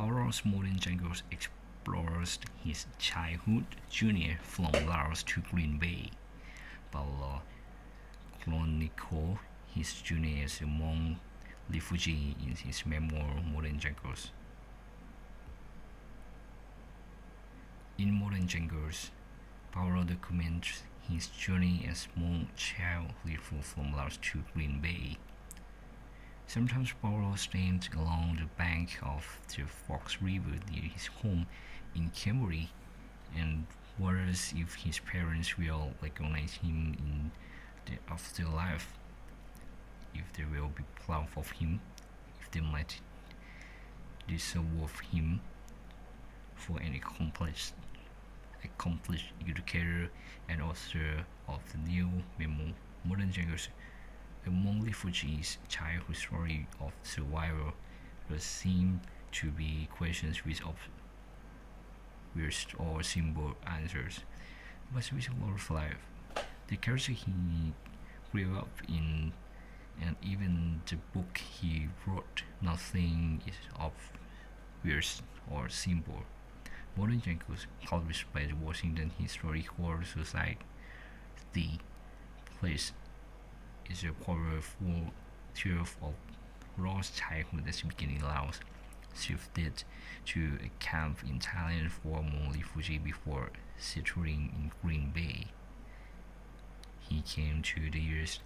Paulo's modern jungles explores his childhood journey from Laos to Green Bay. Paulo chronicles his journey as a Hmong refugee in his memoir Modern Jungles. In Modern Jungles, Paulo documents his journey as Hmong child refugee from Laos to Green Bay. Sometimes Paulo stands along the bank of the Fox River near his home in Cambodia and wonders if his parents will recognize him in the afterlife, if they will be proud of him, if they might deserve him for an accomplished educator and author of the new memoir Modern Jungles. Among refugees' childhood story of survival, there seem to be questions with obvious or simple answers. But with a lot of life, the culture he grew up in, and even the book he wrote, nothing is obvious or simple. Modern Jungles, published by the Washington Historical Society, place is a powerful tale of lost childhood at the beginning in Laos, shifted to a camp in Thailand for Hmong refugees before settling in Green Bay. He came to the US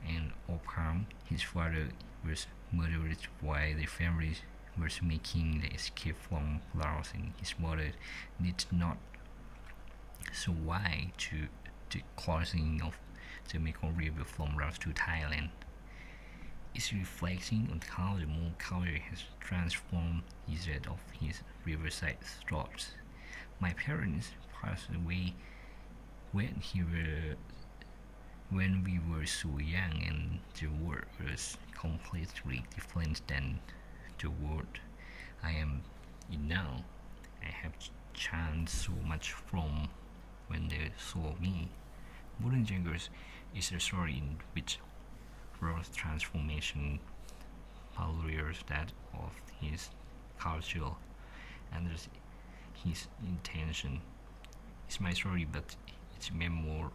and Opham. His father was murdered while the family was making the escape from Laos, and his mother did not survive to the crossing of the Mekong River from Laos to Thailand. It's reflecting on how the Hmong culture has transformed instead of his riverside thoughts. My parents passed away when we were so young, and the world was completely different than the world I am in now. I have changed so much from when they saw me. Modern Jungles is a story in which growth transformation parallels that of his culture and his intention. It's my story, but it's memoir.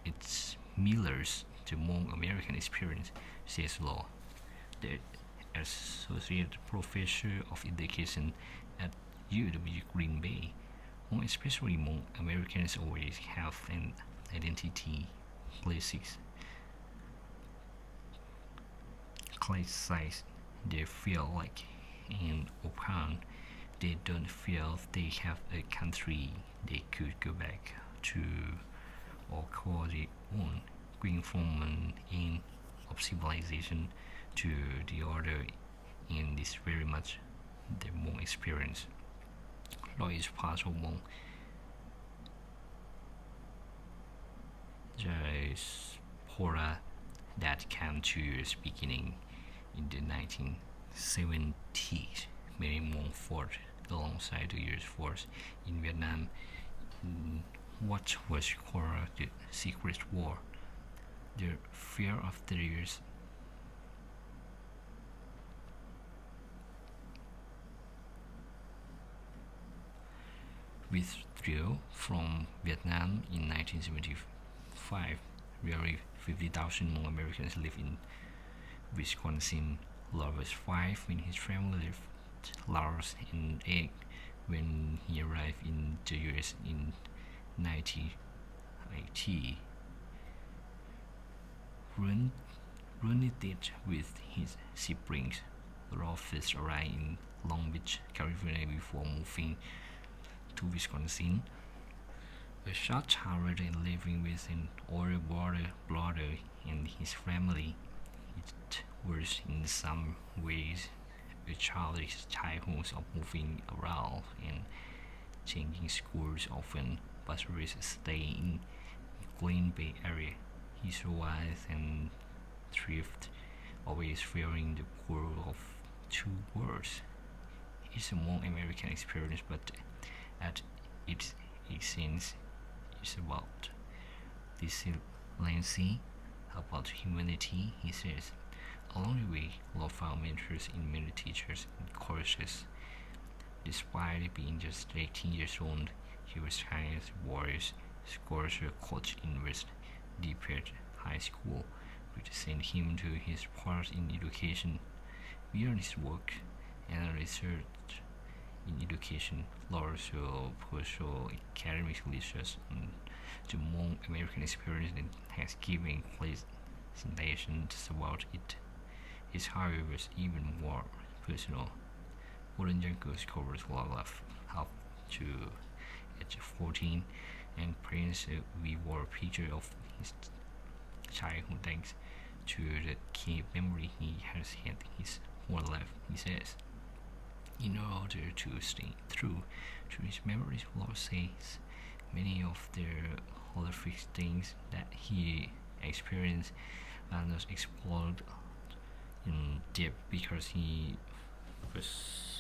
It mirrors the Hmong American experience, says Law, the associate professor of education at UW Green Bay. Hmong, especially Hmong Americans, always have an identity crisis. They feel like in Opan, they don't feel they have a country they could go back to or call their own, going from one end of civilization to the other, and this very much the Hmong experience. Law is part of Hmong diaspora that came to its beginning in the 1970s. Many Hmong fought alongside the US force in Vietnam in what was called the Secret War. The fear of the US withdrew from Vietnam in 1975. Nearly 50,000 Hmong Americans live in Wisconsin. Law was 5 when his family left Laos, and 8 when he arrived in the US in 1980. Reunited with his siblings, Law first arrived in Long Beach, California before moving to Wisconsin. A short time later, living with an older brother and his family, it was in some ways a childish childhood of moving around and changing schools often, but always staying in the Green Bay area. He survived and thrived, always fearing the core of two words. It's a more American experience, but at its essence, it's about resiliency, about humanity. He says, Along the way, Law found mentors in many teachers and courses. Despite being just 18 years old, he was Chinese warriors scholarship coach in West Deeped High School, which sent him to his part in education. Beyond his work and research in education, Law also pursued academic research on the Hmong American experience and has given presentations about it. His hobby was even more personal. Golden Junkers covers wildlife up to age 14 and prints we wore a picture of his childhood thanks to the key memory he has had his whole life, he says. In order to stay true to his memories, Law says many of the horrific things that he experienced are not explored in depth because he was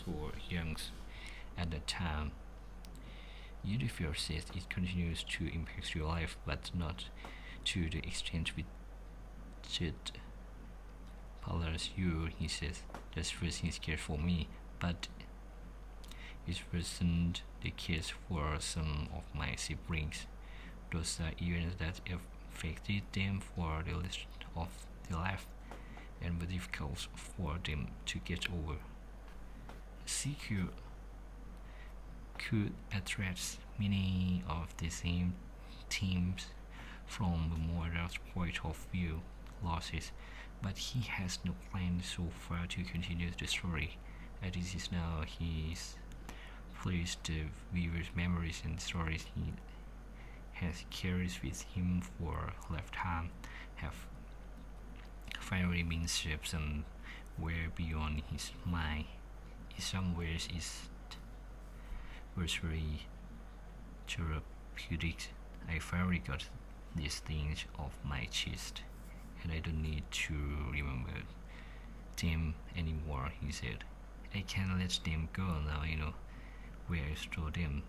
so young at the time. Unifier says it continues to impact your life, but not to the extent which it bothers you, he says. That's first is care for me, but it wasn't the case for some of my siblings. Those are events that affected them for the rest of their life and were difficult for them to get over. CQ could address many of the same themes from a more adult point of view, losses, but he has no plan so far to continue the story. As it is now, he is pleased the viewers' memories and stories he has carried with him for a lifetime have finally been shaped and were beyond his mind. In some ways, it was very therapeutic. I finally got these things off my chest, and I don't need to remember them anymore, he said. I can let them go now, where I store them.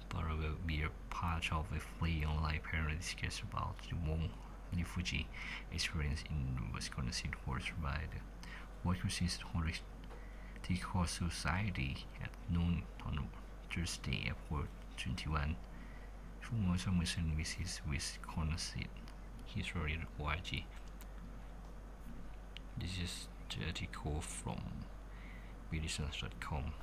But I will be a part of a free online panel discussion about the Hmong refugee experience in Wisconsin hosted by the Workers' Horticultural Society at noon on Thursday, April 21. For more information, visit Wisconsin history.org. This is the article from medicines.com.